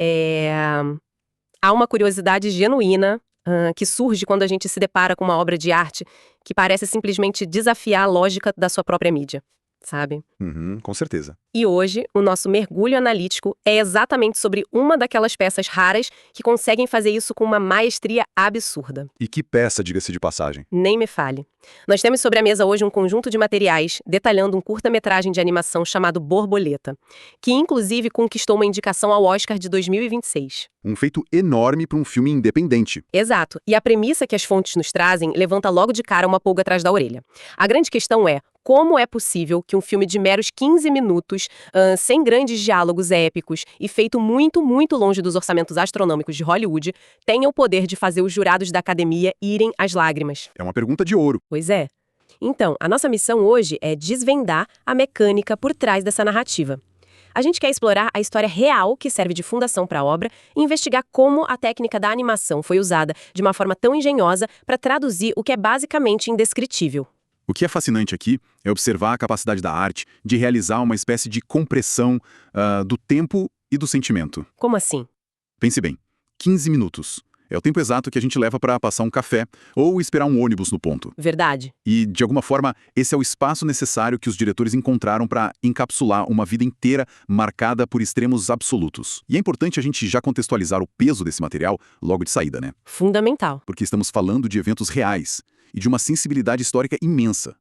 É... Há uma curiosidade genuína que surge quando a gente se depara com uma obra de arte que parece simplesmente desafiar a lógica da sua própria mídia, sabe? Com certeza. E hoje, o nosso mergulho analítico é exatamente sobre uma daquelas peças raras que conseguem fazer isso com uma maestria absurda. E que peça, diga-se de passagem. Nem me fale. Nós temos sobre a mesa hoje um conjunto de materiais detalhando um curta-metragem de animação chamado Borboleta, que inclusive conquistou uma indicação ao Oscar de 2026. Um feito enorme para um filme independente. Exato. E a premissa que as fontes nos trazem levanta logo de cara uma pulga atrás da orelha. A grande questão é: como é possível que um filme de meros 15 minutos, sem grandes diálogos épicos e feito muito, muito longe dos orçamentos astronômicos de Hollywood, tenha o poder de fazer os jurados da academia irem às lágrimas? É uma pergunta de ouro. Pois é. Então, a nossa missão hoje é desvendar a mecânica por trás dessa narrativa. A gente quer explorar a história real que serve de fundação para a obra e investigar como a técnica da animação foi usada de uma forma tão engenhosa para traduzir o que é basicamente indescritível. O que é fascinante aqui é observar a capacidade da arte de realizar uma espécie de compressão do tempo e do sentimento. Como assim? Pense bem, 15 minutos. É o tempo exato que a gente leva para passar um café ou esperar um ônibus no ponto. Verdade. E, de alguma forma, esse é o espaço necessário que os diretores encontraram para encapsular uma vida inteira marcada por extremos absolutos. E é importante a gente já contextualizar o peso desse material logo de saída, né? Fundamental. Porque estamos falando de eventos reais e de uma sensibilidade histórica imensa.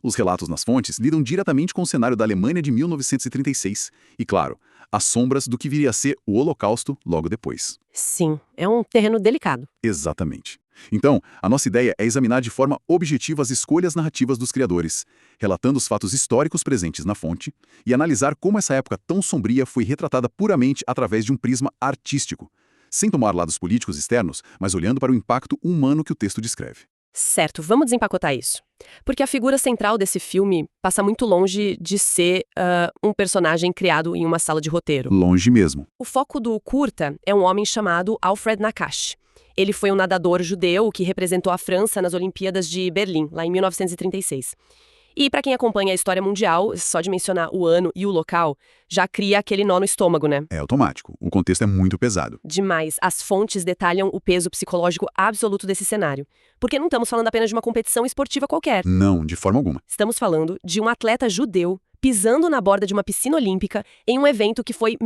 Os relatos nas fontes lidam diretamente com o cenário da Alemanha de 1936 e, claro, as sombras do que viria a ser o Holocausto logo depois. Sim, é um terreno delicado. Exatamente. Então, a nossa ideia é examinar de forma objetiva as escolhas narrativas dos criadores, relatando os fatos históricos presentes na fonte e analisar como essa época tão sombria foi retratada puramente através de um prisma artístico, sem tomar lados políticos externos, mas olhando para o impacto humano que o texto descreve. Certo, vamos desempacotar isso. Porque a figura central desse filme passa muito longe de ser um personagem criado em uma sala de roteiro. Longe mesmo. O foco do curta é um homem chamado Alfred Nakash. Ele foi um nadador judeu que representou a França nas Olimpíadas de Berlim, lá em 1936. E para quem acompanha a história mundial, só de mencionar o ano e o local, já cria aquele nó no estômago, né? É automático. O contexto é muito pesado. Demais. As fontes detalham o peso psicológico absoluto desse cenário. Porque não estamos falando apenas de uma competição esportiva qualquer. Não, de forma alguma. Estamos falando de um atleta judeu pisando na borda de uma piscina olímpica em um evento que foi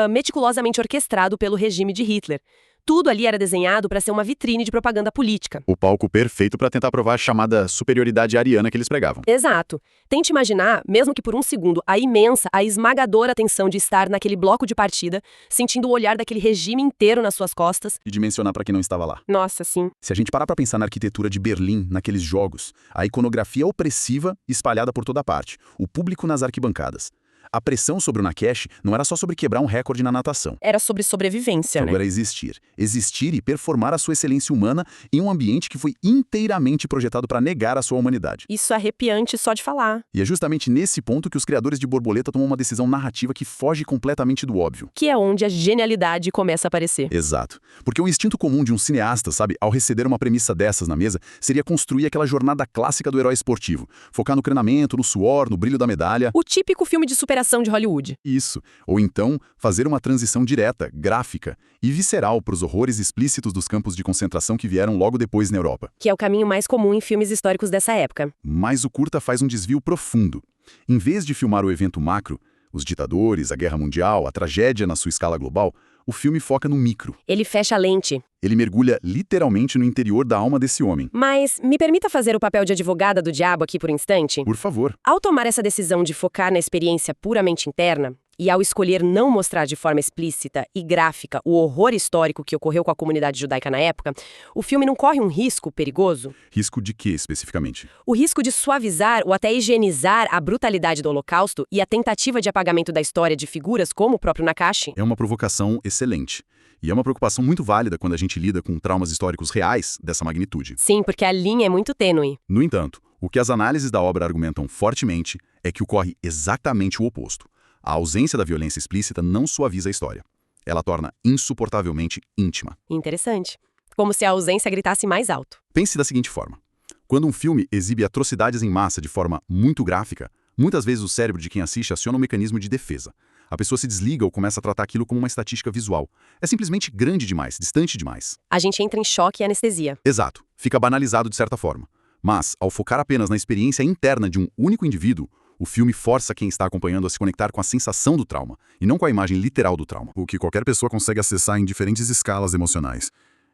meticulosamente orquestrado pelo regime de Hitler. Tudo ali era desenhado para ser uma vitrine de propaganda política. O palco perfeito para tentar provar a chamada superioridade ariana que eles pregavam. Exato. Tente imaginar, mesmo que por um segundo, a imensa, a esmagadora tensão de estar naquele bloco de partida, sentindo o olhar daquele regime inteiro nas suas costas. E dimensionar para quem não estava lá. Nossa, sim. Se a gente parar para pensar na arquitetura de Berlim, naqueles jogos, a iconografia opressiva espalhada por toda parte, o público nas arquibancadas. A pressão sobre o Nakash não era só sobre quebrar um recorde na natação. Era sobre sobrevivência, né? Era existir. Existir e performar a sua excelência humana em um ambiente que foi inteiramente projetado para negar a sua humanidade. Isso é arrepiante só de falar. E é justamente nesse ponto que os criadores de Borboleta tomam uma decisão narrativa que foge completamente do óbvio. Que é onde a genialidade começa a aparecer. Exato. Porque o instinto comum de um cineasta, sabe, ao receber uma premissa dessas na mesa, seria construir aquela jornada clássica do herói esportivo. Focar no treinamento, no suor, no brilho da medalha. O típico filme de superação de Hollywood. Isso. Ou então, fazer uma transição direta, gráfica e visceral para os horrores explícitos dos campos de concentração que vieram logo depois na Europa. Que é o caminho mais comum em filmes históricos dessa época. Mas o curta faz um desvio profundo. Em vez de filmar o evento macro, os ditadores, a guerra mundial, a tragédia na sua escala global, o filme foca no micro. Ele fecha a lente. Ele mergulha literalmente no interior da alma desse homem. Mas me permita fazer o papel de advogada do diabo aqui por um instante? Por favor. Ao tomar essa decisão de focar na experiência puramente interna, e ao escolher não mostrar de forma explícita e gráfica o horror histórico que ocorreu com a comunidade judaica na época, o filme não corre um risco perigoso? Risco de quê, especificamente? O risco de suavizar ou até higienizar a brutalidade do Holocausto e a tentativa de apagamento da história de figuras como o próprio Nakash? É uma provocação excelente. E é uma preocupação muito válida quando a gente lida com traumas históricos reais dessa magnitude. Sim, porque a linha é muito tênue. No entanto, o que as análises da obra argumentam fortemente é que ocorre exatamente o oposto. A ausência da violência explícita não suaviza a história. Ela torna insuportavelmente íntima. Interessante. Como se a ausência gritasse mais alto. Pense da seguinte forma. Quando um filme exibe atrocidades em massa de forma muito gráfica, muitas vezes o cérebro de quem assiste aciona um mecanismo de defesa. A pessoa se desliga ou começa a tratar aquilo como uma estatística visual. É simplesmente grande demais, distante demais. A gente entra em choque e anestesia. Exato. Fica banalizado de certa forma. Mas, ao focar apenas na experiência interna de um único indivíduo, o filme força quem está acompanhando a se conectar com a sensação do trauma, e não com a imagem literal do trauma, o que qualquer pessoa consegue acessar em diferentes escalas emocionais.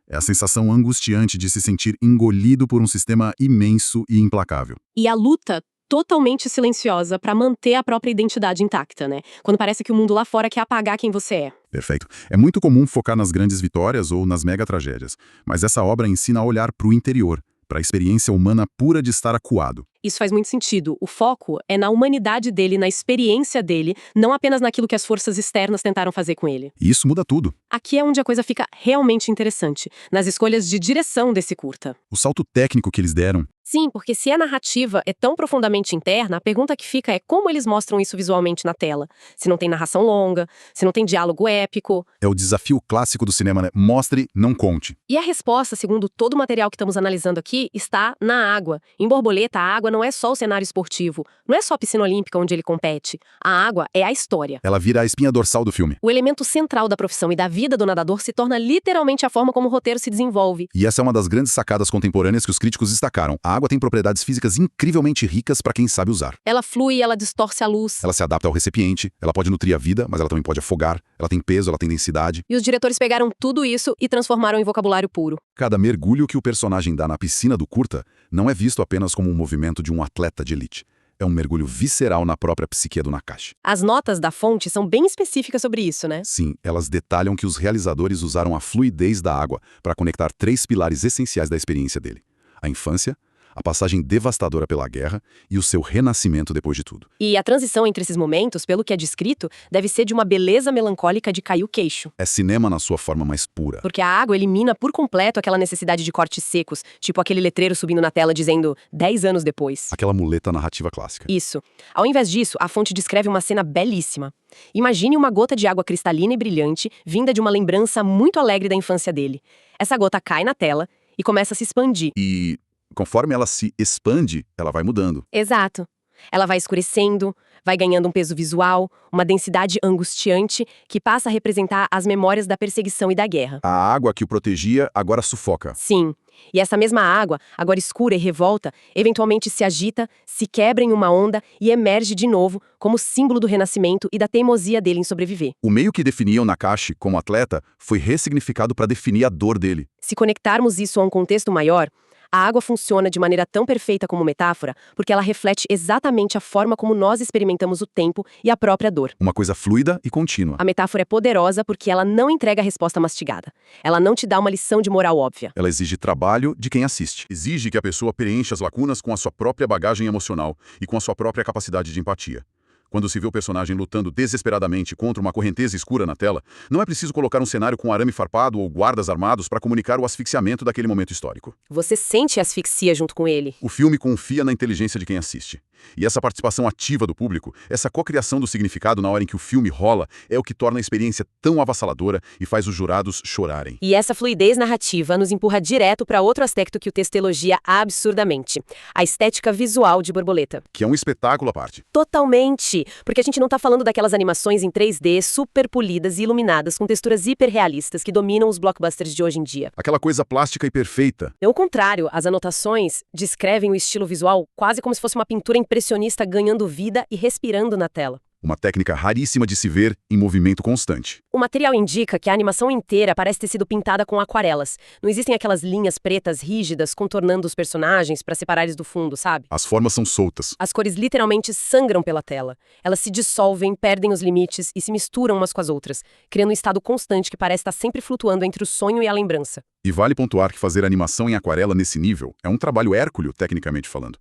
É a sensação angustiante de se sentir engolido por um sistema imenso e implacável. E a luta totalmente silenciosa para manter a própria identidade intacta, né? Quando parece que o mundo lá fora quer apagar quem você é. Perfeito. É muito comum focar nas grandes vitórias ou nas mega tragédias, mas essa obra ensina a olhar para o interior, para a experiência humana pura de estar acuado. Isso faz muito sentido. O foco é na humanidade dele, na experiência dele, não apenas naquilo que as forças externas tentaram fazer com ele. E isso muda tudo. Aqui é onde a coisa fica realmente interessante, nas escolhas de direção desse curta. O salto técnico que eles deram. Sim, porque se a narrativa é tão profundamente interna, a pergunta que fica é como eles mostram isso visualmente na tela. Se não tem narração longa, se não tem diálogo épico. É o desafio clássico do cinema, né? Mostre, não conte. E a resposta, segundo todo o material que estamos analisando aqui, está na água. Em Borboleta, a água não é só o cenário esportivo, não é só a piscina olímpica onde ele compete. A água é a história. Ela vira a espinha dorsal do filme. O elemento central da profissão e da vida do nadador se torna literalmente a forma como o roteiro se desenvolve. E essa é uma das grandes sacadas contemporâneas que os críticos destacaram. A água tem propriedades físicas incrivelmente ricas para quem sabe usar. Ela flui, ela distorce a luz. Ela se adapta ao recipiente, ela pode nutrir a vida, mas ela também pode afogar, ela tem peso, ela tem densidade. E os diretores pegaram tudo isso e transformaram em vocabulário puro. Cada mergulho que o personagem dá na piscina do curta não é visto apenas como um movimento de um atleta de elite. É um mergulho visceral na própria psique do Nakashi. As notas da fonte são bem específicas sobre isso, né? Sim, elas detalham que os realizadores usaram a fluidez da água para conectar 3 pilares essenciais da experiência dele: a infância, a passagem devastadora pela guerra e o seu renascimento depois de tudo. E a transição entre esses momentos, pelo que é descrito, deve ser de uma beleza melancólica de cair o queixo. É cinema na sua forma mais pura. Porque a água elimina por completo aquela necessidade de cortes secos, tipo aquele letreiro subindo na tela dizendo 10 anos depois. Aquela muleta narrativa clássica. Isso. Ao invés disso, a fonte descreve uma cena belíssima. Imagine uma gota de água cristalina e brilhante, vinda de uma lembrança muito alegre da infância dele. Essa gota cai na tela e começa a se expandir. E conforme ela se expande, ela vai mudando. Exato. Ela vai escurecendo, vai ganhando um peso visual, uma densidade angustiante que passa a representar as memórias da perseguição e da guerra. A água que o protegia agora sufoca. Sim. E essa mesma água, agora escura e revolta, eventualmente se agita, se quebra em uma onda e emerge de novo como símbolo do renascimento e da teimosia dele em sobreviver. O meio que definia o Nakashi como atleta foi ressignificado para definir a dor dele. Se conectarmos isso a um contexto maior, a água funciona de maneira tão perfeita como metáfora porque ela reflete exatamente a forma como nós experimentamos o tempo e a própria dor. Uma coisa fluida e contínua. A metáfora é poderosa porque ela não entrega a resposta mastigada. Ela não te dá uma lição de moral óbvia. Ela exige trabalho de quem assiste. Exige que a pessoa preencha as lacunas com a sua própria bagagem emocional e com a sua própria capacidade de empatia. Quando se vê o personagem lutando desesperadamente contra uma correnteza escura na tela, não é preciso colocar um cenário com arame farpado ou guardas armados para comunicar o asfixiamento daquele momento histórico. Você sente a asfixia junto com ele. O filme confia na inteligência de quem assiste. E essa participação ativa do público, essa cocriação do significado na hora em que o filme rola, é o que torna a experiência tão avassaladora e faz os jurados chorarem. E essa fluidez narrativa nos empurra direto para outro aspecto que o texto elogia absurdamente: a estética visual de Borboleta. Que é um espetáculo à parte. Totalmente! Porque a gente não tá falando daquelas animações em 3D super polidas e iluminadas com texturas hiperrealistas que dominam os blockbusters de hoje em dia. Aquela coisa plástica e perfeita. Ao contrário, as anotações descrevem o estilo visual quase como se fosse uma pintura impressionista ganhando vida e respirando na tela. Uma técnica raríssima de se ver em movimento constante. O material indica que a animação inteira parece ter sido pintada com aquarelas. Não existem aquelas linhas pretas rígidas contornando os personagens para separar eles do fundo, sabe? As formas são soltas. As cores literalmente sangram pela tela. Elas se dissolvem, perdem os limites e se misturam umas com as outras, criando um estado constante que parece estar sempre flutuando entre o sonho e a lembrança. E vale pontuar que fazer animação em aquarela nesse nível é um trabalho hércules, tecnicamente falando.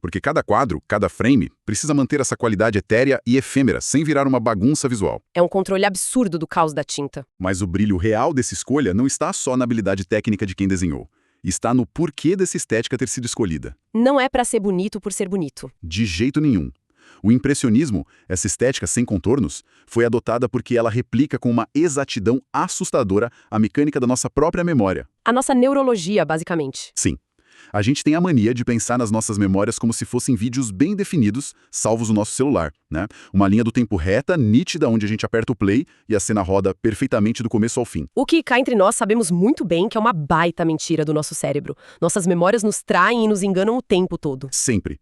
Porque cada quadro, cada frame, precisa manter essa qualidade etérea e efêmera, sem virar uma bagunça visual. É um controle absurdo do caos da tinta. Mas o brilho real dessa escolha não está só na habilidade técnica de quem desenhou. Está no porquê dessa estética ter sido escolhida. Não é para ser bonito por ser bonito. De jeito nenhum. O impressionismo, essa estética sem contornos, foi adotada porque ela replica com uma exatidão assustadora a mecânica da nossa própria memória. A nossa neurologia, basicamente. Sim. A gente tem a mania de pensar nas nossas memórias como se fossem vídeos bem definidos, salvos no nosso celular, né? Uma linha do tempo reta, nítida, onde a gente aperta o play e a cena roda perfeitamente do começo ao fim. O que cá entre nós sabemos muito bem que é uma baita mentira do nosso cérebro. Nossas memórias nos traem e nos enganam o tempo todo. Sempre.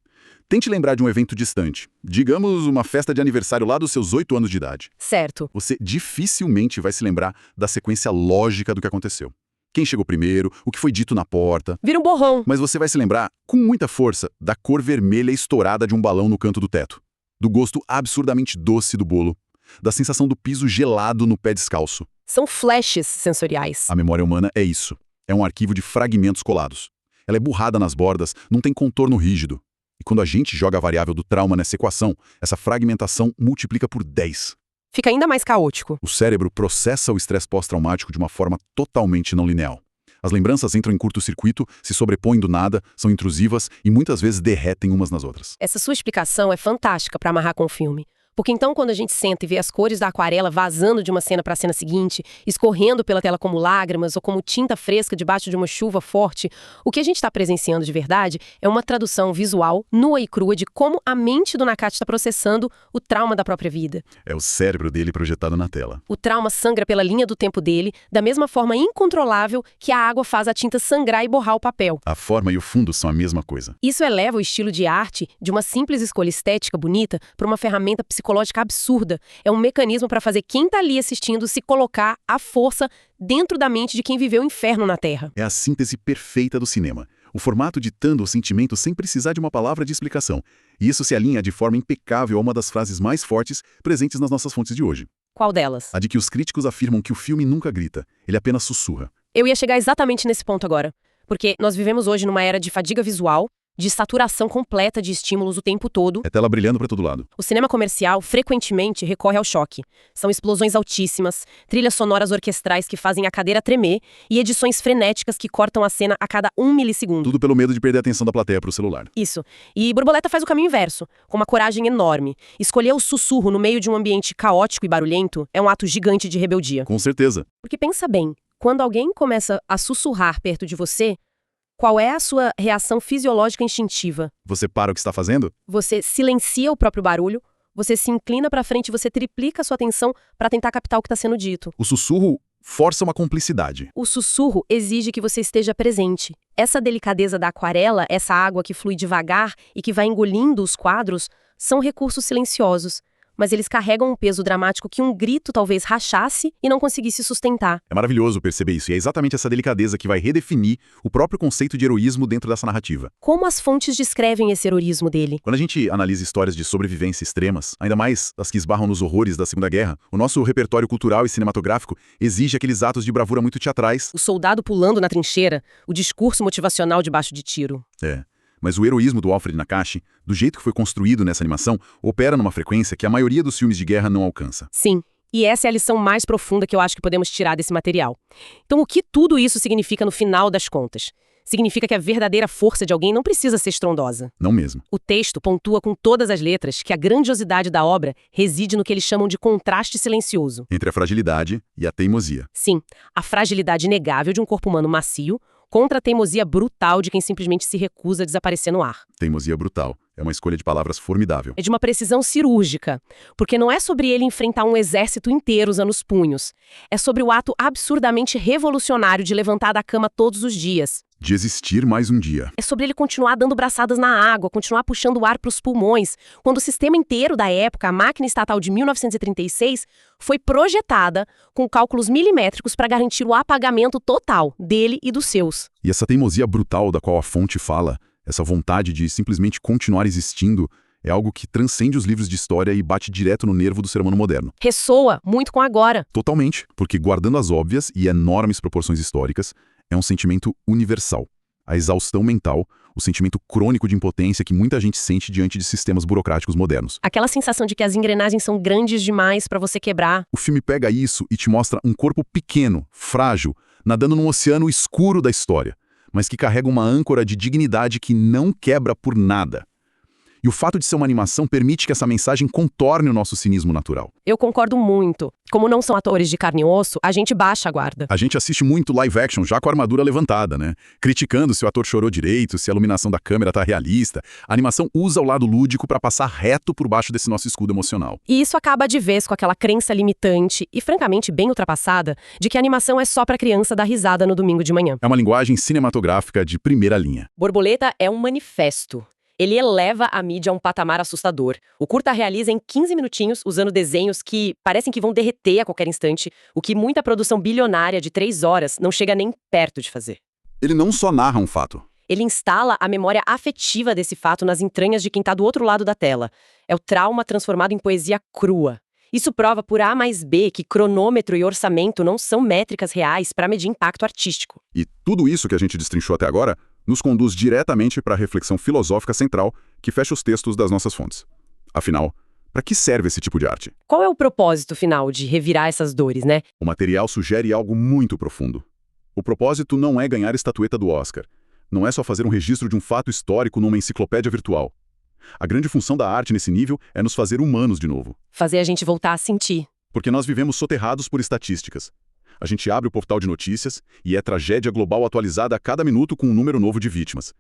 Tente lembrar de um evento distante. Digamos, uma festa de aniversário lá dos seus 8 anos de idade. Certo. Você dificilmente vai se lembrar da sequência lógica do que aconteceu. Quem chegou primeiro, o que foi dito na porta. Vira um borrão. Mas você vai se lembrar, com muita força, da cor vermelha estourada de um balão no canto do teto. Do gosto absurdamente doce do bolo. Da sensação do piso gelado no pé descalço. São flashes sensoriais. A memória humana é isso. É um arquivo de fragmentos colados. Ela é burrada nas bordas, não tem contorno rígido. E quando a gente joga a variável do trauma nessa equação, essa fragmentação multiplica por 10. Fica ainda mais caótico. O cérebro processa o estresse pós-traumático de uma forma totalmente não linear. As lembranças entram em curto-circuito, se sobrepõem do nada, são intrusivas e muitas vezes derretem umas nas outras. Essa sua explicação é fantástica para amarrar com o filme. Porque então, quando a gente senta e vê as cores da aquarela vazando de uma cena para a cena seguinte, escorrendo pela tela como lágrimas ou como tinta fresca debaixo de uma chuva forte, o que a gente está presenciando de verdade é uma tradução visual, nua e crua, de como a mente do Nakati está processando o trauma da própria vida. É o cérebro dele projetado na tela. O trauma sangra pela linha do tempo dele, da mesma forma incontrolável que a água faz a tinta sangrar e borrar o papel. A forma e o fundo são a mesma coisa. Isso eleva o estilo de arte de uma simples escolha estética bonita para uma ferramenta psicológica absurda. É um mecanismo para fazer quem está ali assistindo se colocar à força dentro da mente de quem viveu o inferno na Terra. É a síntese perfeita do cinema. O formato ditando o sentimento sem precisar de uma palavra de explicação. E isso se alinha de forma impecável a uma das frases mais fortes presentes nas nossas fontes de hoje. Qual delas? A de que os críticos afirmam que o filme nunca grita, ele apenas sussurra. Eu ia chegar exatamente nesse ponto agora. Porque nós vivemos hoje numa era de fadiga visual, de saturação completa de estímulos o tempo todo. É tela brilhando para todo lado. O cinema comercial frequentemente recorre ao choque. São explosões altíssimas, trilhas sonoras orquestrais que fazem a cadeira tremer e edições frenéticas que cortam a cena a cada 1 milissegundo. Tudo pelo medo de perder a atenção da plateia para o celular. Isso. E Borboleta faz o caminho inverso, com uma coragem enorme. Escolher o sussurro no meio de um ambiente caótico e barulhento é um ato gigante de rebeldia. Com certeza. Porque pensa bem, quando alguém começa a sussurrar perto de você, qual é a sua reação fisiológica instintiva? Você para o que está fazendo? Você silencia o próprio barulho, você se inclina para frente, você triplica a sua atenção para tentar captar o que está sendo dito. O sussurro força uma cumplicidade. O sussurro exige que você esteja presente. Essa delicadeza da aquarela, essa água que flui devagar e que vai engolindo os quadros, são recursos silenciosos. Mas eles carregam um peso dramático que um grito talvez rachasse e não conseguisse sustentar. É maravilhoso perceber isso, e é exatamente essa delicadeza que vai redefinir o próprio conceito de heroísmo dentro dessa narrativa. Como as fontes descrevem esse heroísmo dele? Quando a gente analisa histórias de sobrevivência extremas, ainda mais as que esbarram nos horrores da Segunda Guerra, o nosso repertório cultural e cinematográfico exige aqueles atos de bravura muito teatrais. O soldado pulando na trincheira, o discurso motivacional debaixo de tiro. Mas o heroísmo do Alfred Nakashi, do jeito que foi construído nessa animação, opera numa frequência que a maioria dos filmes de guerra não alcança. Sim, e essa é a lição mais profunda que eu acho que podemos tirar desse material. Então, o que tudo isso significa no final das contas? Significa que a verdadeira força de alguém não precisa ser estrondosa. Não mesmo. O texto pontua com todas as letras que a grandiosidade da obra reside no que eles chamam de contraste silencioso. Entre a fragilidade e a teimosia. Sim, a fragilidade inegável de um corpo humano macio contra a teimosia brutal de quem simplesmente se recusa a desaparecer no ar. Teimosia brutal. É uma escolha de palavras formidável. É de uma precisão cirúrgica, porque não é sobre ele enfrentar um exército inteiro usando os punhos. É sobre o ato absurdamente revolucionário de levantar da cama todos os dias. De existir mais um dia. É sobre ele continuar dando braçadas na água, continuar puxando o ar para os pulmões, quando o sistema inteiro da época, a máquina estatal de 1936, foi projetada com cálculos milimétricos para garantir o apagamento total dele e dos seus. E essa teimosia brutal da qual a fonte fala, essa vontade de simplesmente continuar existindo, é algo que transcende os livros de história e bate direto no nervo do ser humano moderno. Ressoa muito com agora. Totalmente, porque guardando as óbvias e enormes proporções históricas, é um sentimento universal. A exaustão mental, o sentimento crônico de impotência que muita gente sente diante de sistemas burocráticos modernos. Aquela sensação de que as engrenagens são grandes demais para você quebrar. O filme pega isso e te mostra um corpo pequeno, frágil, nadando num oceano escuro da história, mas que carrega uma âncora de dignidade que não quebra por nada. E o fato de ser uma animação permite que essa mensagem contorne o nosso cinismo natural. Eu concordo muito. Como não são atores de carne e osso, a gente baixa a guarda. A gente assiste muito live action já com a armadura levantada, né? Criticando se o ator chorou direito, se a iluminação da câmera tá realista. A animação usa o lado lúdico para passar reto por baixo desse nosso escudo emocional. E isso acaba de vez com aquela crença limitante e, francamente, bem ultrapassada, de que a animação é só pra criança dar risada no domingo de manhã. É uma linguagem cinematográfica de primeira linha. Borboleta é um manifesto. Ele eleva a mídia a um patamar assustador. O curta realiza em 15 minutinhos, usando desenhos que parecem que vão derreter a qualquer instante, o que muita produção bilionária de 3 horas não chega nem perto de fazer. Ele não só narra um fato. Ele instala a memória afetiva desse fato nas entranhas de quem está do outro lado da tela. É o trauma transformado em poesia crua. Isso prova por A mais B que cronômetro e orçamento não são métricas reais para medir impacto artístico. E tudo isso que a gente destrinchou até agora nos conduz diretamente para a reflexão filosófica central que fecha os textos das nossas fontes. Afinal, para que serve esse tipo de arte? Qual é o propósito final de revirar essas dores, né? O material sugere algo muito profundo. O propósito não é ganhar estatueta do Oscar. Não é só fazer um registro de um fato histórico numa enciclopédia virtual. A grande função da arte nesse nível é nos fazer humanos de novo. Fazer a gente voltar a sentir. Porque nós vivemos soterrados por estatísticas. A gente abre o portal de notícias e é tragédia global atualizada a cada minuto com um número novo de vítimas.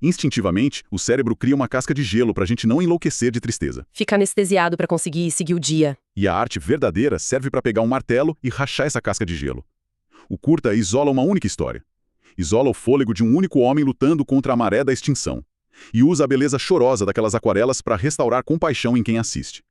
Instintivamente, o cérebro cria uma casca de gelo para a gente não enlouquecer de tristeza. Fica anestesiado para conseguir seguir o dia. E a arte verdadeira serve para pegar um martelo e rachar essa casca de gelo. O curta isola uma única história. Isola o fôlego de um único homem lutando contra a maré da extinção. E usa a beleza chorosa daquelas aquarelas para restaurar compaixão em quem assiste.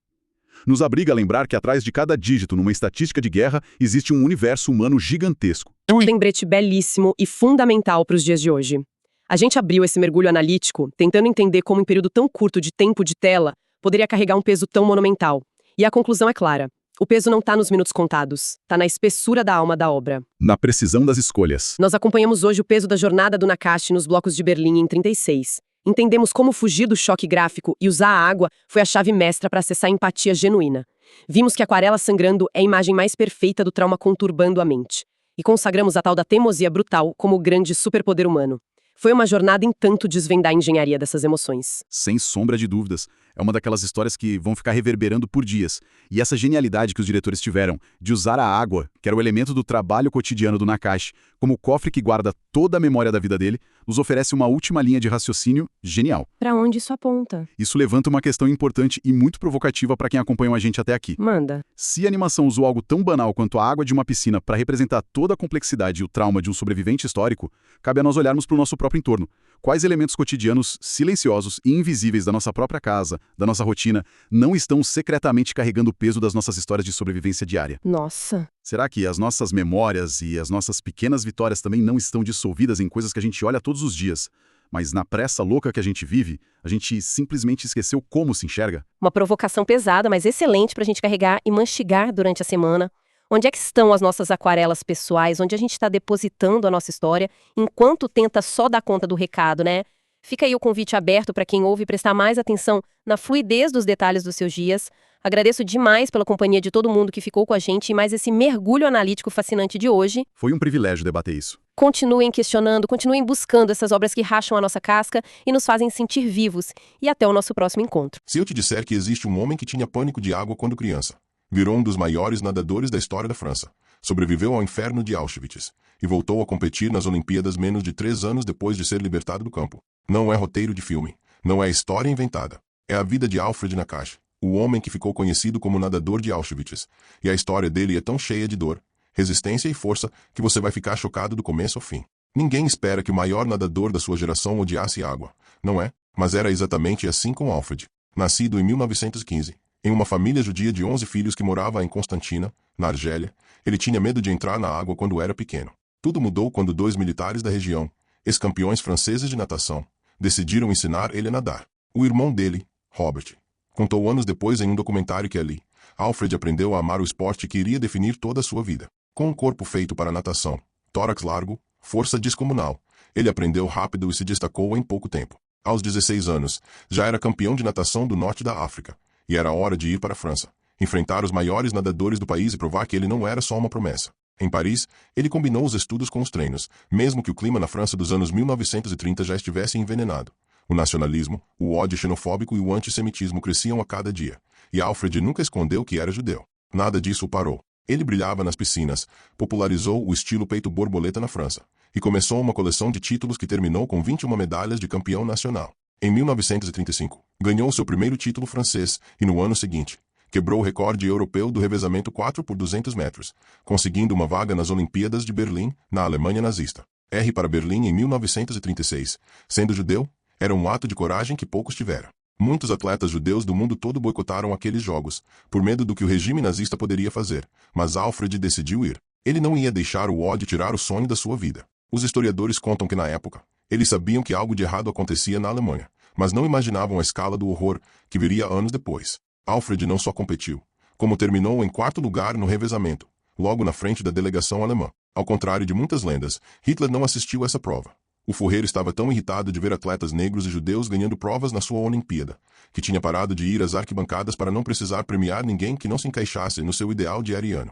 Nos abriga a lembrar que atrás de cada dígito numa estatística de guerra existe um universo humano gigantesco. Um lembrete belíssimo e fundamental para os dias de hoje. A gente abriu esse mergulho analítico tentando entender como em período tão curto de tempo de tela poderia carregar um peso tão monumental. E a conclusão é clara. O peso não está nos minutos contados, está na espessura da alma da obra. Na precisão das escolhas. Nós acompanhamos hoje o peso da jornada do Nakashi nos blocos de Berlim em 36. Entendemos como fugir do choque gráfico e usar a água foi a chave mestra para acessar a empatia genuína. Vimos que a aquarela sangrando é a imagem mais perfeita do trauma conturbando a mente. E consagramos a tal da teimosia brutal como o grande superpoder humano. Foi uma jornada em tanto desvendar a engenharia dessas emoções. Sem sombra de dúvidas. É uma daquelas histórias que vão ficar reverberando por dias. E essa genialidade que os diretores tiveram de usar a água, que era o elemento do trabalho cotidiano do Nakashi, como o cofre que guarda toda a memória da vida dele, nos oferece uma última linha de raciocínio genial. Para onde isso aponta? Isso levanta uma questão importante e muito provocativa para quem acompanhou a gente até aqui. Manda. Se a animação usou algo tão banal quanto a água de uma piscina para representar toda a complexidade e o trauma de um sobrevivente histórico, cabe a nós olharmos para o nosso próprio entorno. Quais elementos cotidianos, silenciosos e invisíveis da nossa própria casa, da nossa rotina, não estão secretamente carregando o peso das nossas histórias de sobrevivência diária? Nossa. Será que as nossas memórias e as nossas pequenas vitórias também não estão dissolvidas em coisas que a gente olha todos os dias, mas na pressa louca que a gente vive, a gente simplesmente esqueceu como se enxerga? Uma provocação pesada, mas excelente para a gente carregar e mastigar durante a semana. Onde é que estão as nossas aquarelas pessoais? Onde a gente está depositando a nossa história, enquanto tenta só dar conta do recado, né? Fica aí o convite aberto para quem ouve prestar mais atenção na fluidez dos detalhes dos seus dias. Agradeço demais pela companhia de todo mundo que ficou com a gente e mais esse mergulho analítico fascinante de hoje. Foi um privilégio debater isso. Continuem questionando, continuem buscando essas obras que racham a nossa casca e nos fazem sentir vivos. E até o nosso próximo encontro. Se eu te disser que existe um homem que tinha pânico de água quando criança, virou um dos maiores nadadores da história da França, sobreviveu ao inferno de Auschwitz e voltou a competir nas Olimpíadas menos de 3 anos depois de ser libertado do campo. Não é roteiro de filme, não é história inventada. É a vida de Alfred Nakashi, o homem que ficou conhecido como nadador de Auschwitz. E a história dele é tão cheia de dor, resistência e força que você vai ficar chocado do começo ao fim. Ninguém espera que o maior nadador da sua geração odiasse água, não é? Mas era exatamente assim com Alfred. Nascido em 1915, em uma família judia de 11 filhos que morava em Constantina, na Argélia, ele tinha medo de entrar na água quando era pequeno. Tudo mudou quando 2 militares da região, ex-campeões franceses de natação, decidiram ensinar ele a nadar. O irmão dele, Robert, contou anos depois em um documentário que ali, Alfred aprendeu a amar o esporte que iria definir toda a sua vida. Com um corpo feito para natação, tórax largo, força descomunal, ele aprendeu rápido e se destacou em pouco tempo. Aos 16 anos, já era campeão de natação do norte da África, e era hora de ir para a França, enfrentar os maiores nadadores do país e provar que ele não era só uma promessa. Em Paris, ele combinou os estudos com os treinos, mesmo que o clima na França dos anos 1930 já estivesse envenenado. O nacionalismo, o ódio xenofóbico e o antissemitismo cresciam a cada dia, e Alfred nunca escondeu que era judeu. Nada disso o parou. Ele brilhava nas piscinas, popularizou o estilo peito borboleta na França, e começou uma coleção de títulos que terminou com 21 medalhas de campeão nacional. Em 1935, ganhou seu primeiro título francês e no ano seguinte, quebrou o recorde europeu do revezamento 4 por 200 metros, conseguindo uma vaga nas Olimpíadas de Berlim, na Alemanha nazista. R para Berlim em 1936. Sendo judeu, era um ato de coragem que poucos tiveram. Muitos atletas judeus do mundo todo boicotaram aqueles jogos, por medo do que o regime nazista poderia fazer, mas Alfred decidiu ir. Ele não ia deixar o ódio tirar o sonho da sua vida. Os historiadores contam que na época, eles sabiam que algo de errado acontecia na Alemanha, mas não imaginavam a escala do horror que viria anos depois. Alfred não só competiu, como terminou em 4º lugar no revezamento, logo na frente da delegação alemã. Ao contrário de muitas lendas, Hitler não assistiu a essa prova. O Führer estava tão irritado de ver atletas negros e judeus ganhando provas na sua Olimpíada, que tinha parado de ir às arquibancadas para não precisar premiar ninguém que não se encaixasse no seu ideal de ariano.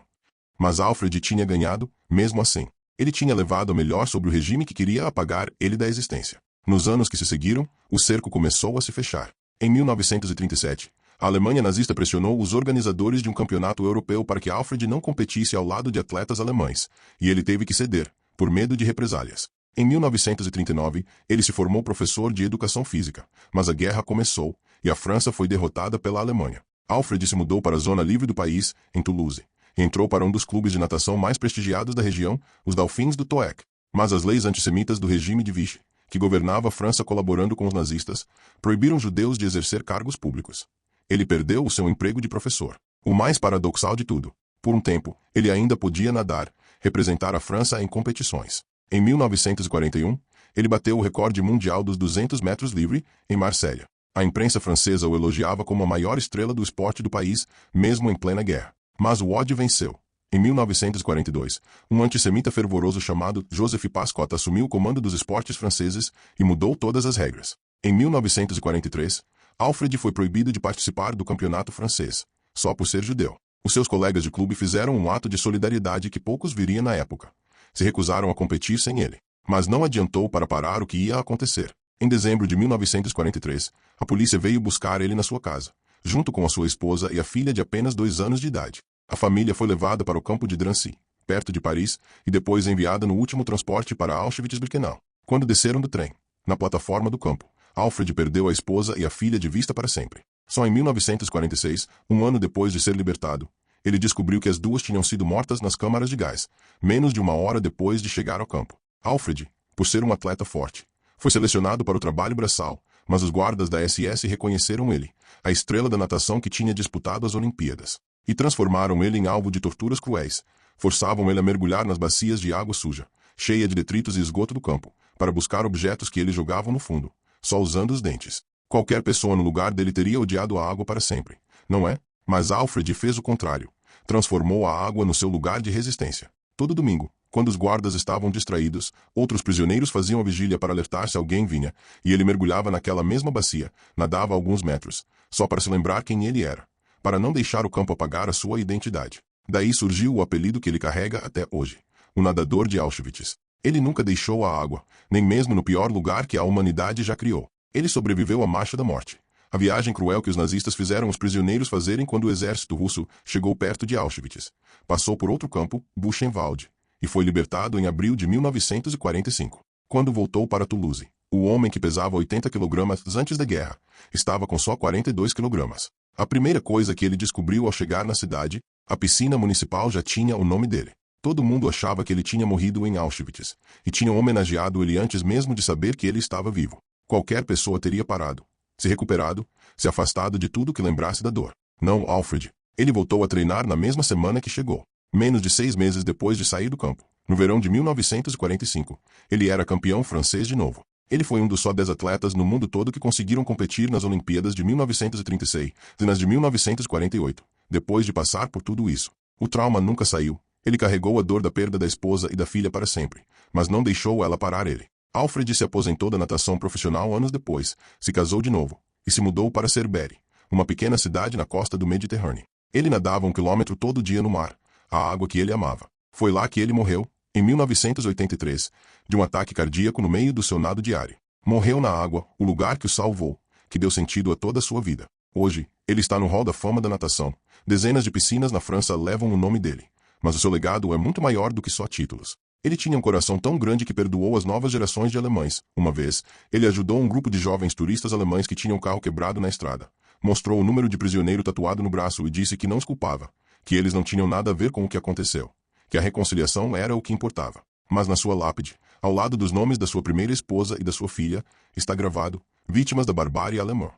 Mas Alfred tinha ganhado, mesmo assim. Ele tinha levado a melhor sobre o regime que queria apagar ele da existência. Nos anos que se seguiram, o cerco começou a se fechar. Em 1937, a Alemanha nazista pressionou os organizadores de um campeonato europeu para que Alfred não competisse ao lado de atletas alemães, e ele teve que ceder, por medo de represálias. Em 1939, ele se formou professor de educação física, mas a guerra começou, e a França foi derrotada pela Alemanha. Alfred se mudou para a zona livre do país, em Toulouse, e entrou para um dos clubes de natação mais prestigiados da região, os Dauphins do Toec. Mas as leis antissemitas do regime de Vichy, que governava a França colaborando com os nazistas, proibiram judeus de exercer cargos públicos. Ele perdeu o seu emprego de professor. O mais paradoxal de tudo, por um tempo, ele ainda podia nadar, representar a França em competições. Em 1941, ele bateu o recorde mundial dos 200 metros livre, em Marselha. A imprensa francesa o elogiava como a maior estrela do esporte do país, mesmo em plena guerra. Mas o ódio venceu. Em 1942, um antissemita fervoroso chamado Joseph Pascot assumiu o comando dos esportes franceses e mudou todas as regras. Em 1943, Alfred foi proibido de participar do campeonato francês, só por ser judeu. Os seus colegas de clube fizeram um ato de solidariedade que poucos viriam na época. Se recusaram a competir sem ele. Mas não adiantou para parar o que ia acontecer. Em dezembro de 1943, a polícia veio buscar ele na sua casa, junto com a sua esposa e a filha de apenas 2 anos de idade. A família foi levada para o campo de Drancy, perto de Paris, e depois enviada no último transporte para Auschwitz-Birkenau. Quando desceram do trem, na plataforma do campo, Alfred perdeu a esposa e a filha de vista para sempre. Só em 1946, um ano depois de ser libertado, ele descobriu que as duas tinham sido mortas nas câmaras de gás, menos de 1 hora depois de chegar ao campo. Alfred, por ser um atleta forte, foi selecionado para o trabalho braçal, mas os guardas da SS reconheceram ele, a estrela da natação que tinha disputado as Olimpíadas, e transformaram ele em alvo de torturas cruéis. Forçavam ele a mergulhar nas bacias de água suja, cheia de detritos e esgoto do campo, para buscar objetos que eles jogavam no fundo, só usando os dentes. Qualquer pessoa no lugar dele teria odiado a água para sempre, não é? Mas Alfred fez o contrário. Transformou a água no seu lugar de resistência. Todo domingo, quando os guardas estavam distraídos, outros prisioneiros faziam a vigília para alertar se alguém vinha, e ele mergulhava naquela mesma bacia, nadava alguns metros, só para se lembrar quem ele era, para não deixar o campo apagar a sua identidade. Daí surgiu o apelido que ele carrega até hoje, o nadador de Auschwitz. Ele nunca deixou a água, nem mesmo no pior lugar que a humanidade já criou. Ele sobreviveu à Marcha da Morte. A viagem cruel que os nazistas fizeram os prisioneiros fazerem quando o exército russo chegou perto de Auschwitz. Passou por outro campo, Buchenwald, e foi libertado em abril de 1945. Quando voltou para Toulouse, o homem que pesava 80 kg antes da guerra, estava com só 42 kg. A primeira coisa que ele descobriu ao chegar na cidade, a piscina municipal já tinha o nome dele. Todo mundo achava que ele tinha morrido em Auschwitz, e tinham homenageado ele antes mesmo de saber que ele estava vivo. Qualquer pessoa teria parado, se recuperado, se afastado de tudo que lembrasse da dor. Não Alfred. Ele voltou a treinar na mesma semana que chegou. Menos de 6 meses depois de sair do campo. No verão de 1945, ele era campeão francês de novo. Ele foi um dos só 10 atletas no mundo todo que conseguiram competir nas Olimpíadas de 1936 e nas de 1948. Depois de passar por tudo isso, o trauma nunca saiu. Ele carregou a dor da perda da esposa e da filha para sempre, mas não deixou ela parar ele. Alfred se aposentou da natação profissional anos depois, se casou de novo, e se mudou para Cerbère, uma pequena cidade na costa do Mediterrâneo. Ele nadava 1 quilômetro todo dia no mar, a água que ele amava. Foi lá que ele morreu, em 1983, de um ataque cardíaco no meio do seu nado diário. Morreu na água, o lugar que o salvou, que deu sentido a toda a sua vida. Hoje, ele está no Hall da Fama da natação. Dezenas de piscinas na França levam o nome dele. Mas o seu legado é muito maior do que só títulos. Ele tinha um coração tão grande que perdoou as novas gerações de alemães. Uma vez, ele ajudou um grupo de jovens turistas alemães que tinham o carro quebrado na estrada. Mostrou o número de prisioneiro tatuado no braço e disse que não os culpava, que eles não tinham nada a ver com o que aconteceu, que a reconciliação era o que importava. Mas na sua lápide, ao lado dos nomes da sua primeira esposa e da sua filha, está gravado: vítimas da barbárie alemã.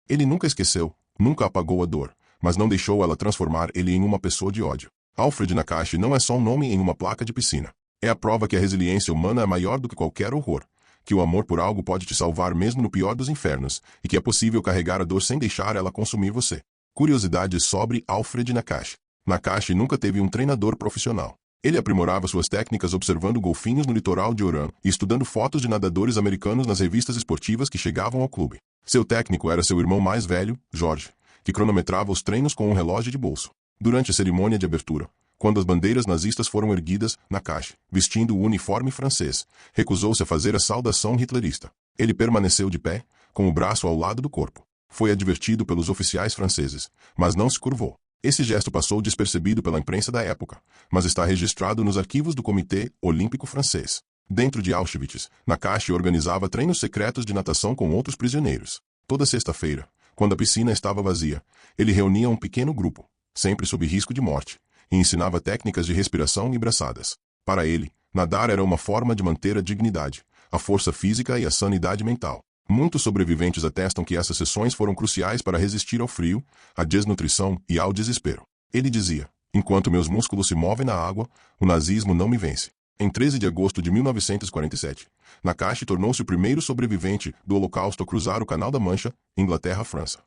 Ele nunca esqueceu, nunca apagou a dor, mas não deixou ela transformar ele em uma pessoa de ódio. Alfred Nakache não é só um nome em uma placa de piscina. É a prova que a resiliência humana é maior do que qualquer horror, que o amor por algo pode te salvar mesmo no pior dos infernos, e que é possível carregar a dor sem deixar ela consumir você. Curiosidades sobre Alfred Nakache. Nakache nunca teve um treinador profissional. Ele aprimorava suas técnicas observando golfinhos no litoral de Oran e estudando fotos de nadadores americanos nas revistas esportivas que chegavam ao clube. Seu técnico era seu irmão mais velho, George, que cronometrava os treinos com um relógio de bolso. Durante a cerimônia de abertura, quando as bandeiras nazistas foram erguidas, Nakache, vestindo o uniforme francês, recusou-se a fazer a saudação hitlerista. Ele permaneceu de pé, com o braço ao lado do corpo. Foi advertido pelos oficiais franceses, mas não se curvou. Esse gesto passou despercebido pela imprensa da época, mas está registrado nos arquivos do Comitê Olímpico Francês. Dentro de Auschwitz, Nakache organizava treinos secretos de natação com outros prisioneiros. Toda sexta-feira, quando a piscina estava vazia, ele reunia um pequeno grupo, sempre sob risco de morte, e ensinava técnicas de respiração e braçadas. Para ele, nadar era uma forma de manter a dignidade, a força física e a sanidade mental. Muitos sobreviventes atestam que essas sessões foram cruciais para resistir ao frio, à desnutrição e ao desespero. Ele dizia: enquanto meus músculos se movem na água, o nazismo não me vence. Em 13 de agosto de 1947, Nakache tornou-se o primeiro sobrevivente do Holocausto a cruzar o Canal da Mancha, Inglaterra-França.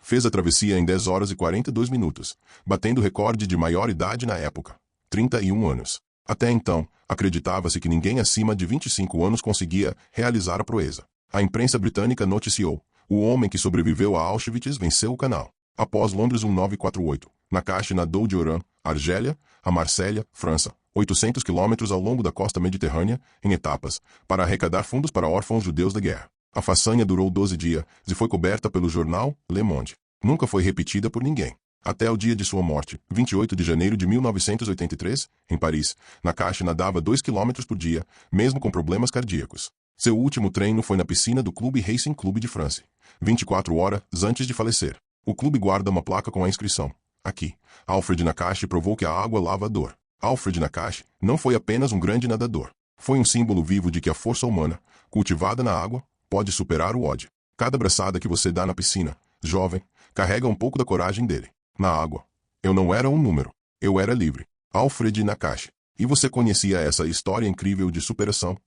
Fez a travessia em 10 horas e 42 minutos, batendo o recorde de maior idade na época, 31 anos. Até então, acreditava-se que ninguém acima de 25 anos conseguia realizar a proeza. A imprensa britânica noticiou: o homem que sobreviveu a Auschwitz venceu o canal. Após Londres 1948, Nakache nadou de Oran, Argélia, a Marsella, França, 800 quilômetros ao longo da costa mediterrânea, em etapas, para arrecadar fundos para órfãos judeus da guerra. A façanha durou 12 dias e foi coberta pelo jornal Le Monde. Nunca foi repetida por ninguém. Até o dia de sua morte, 28 de janeiro de 1983, em Paris, Nakache nadava 2 km por dia, mesmo com problemas cardíacos. Seu último treino foi na piscina do Clube Racing Clube de France, 24 horas antes de falecer. O clube guarda uma placa com a inscrição: aqui, Alfred Nakache provou que a água lava a dor. Alfred Nakache não foi apenas um grande nadador. Foi um símbolo vivo de que a força humana, cultivada na água, pode superar o ódio. Cada braçada que você dá na piscina, jovem, carrega um pouco da coragem dele. Na água, eu não era um número. Eu era livre. Alfred Nakache. E você conhecia essa história incrível de superação?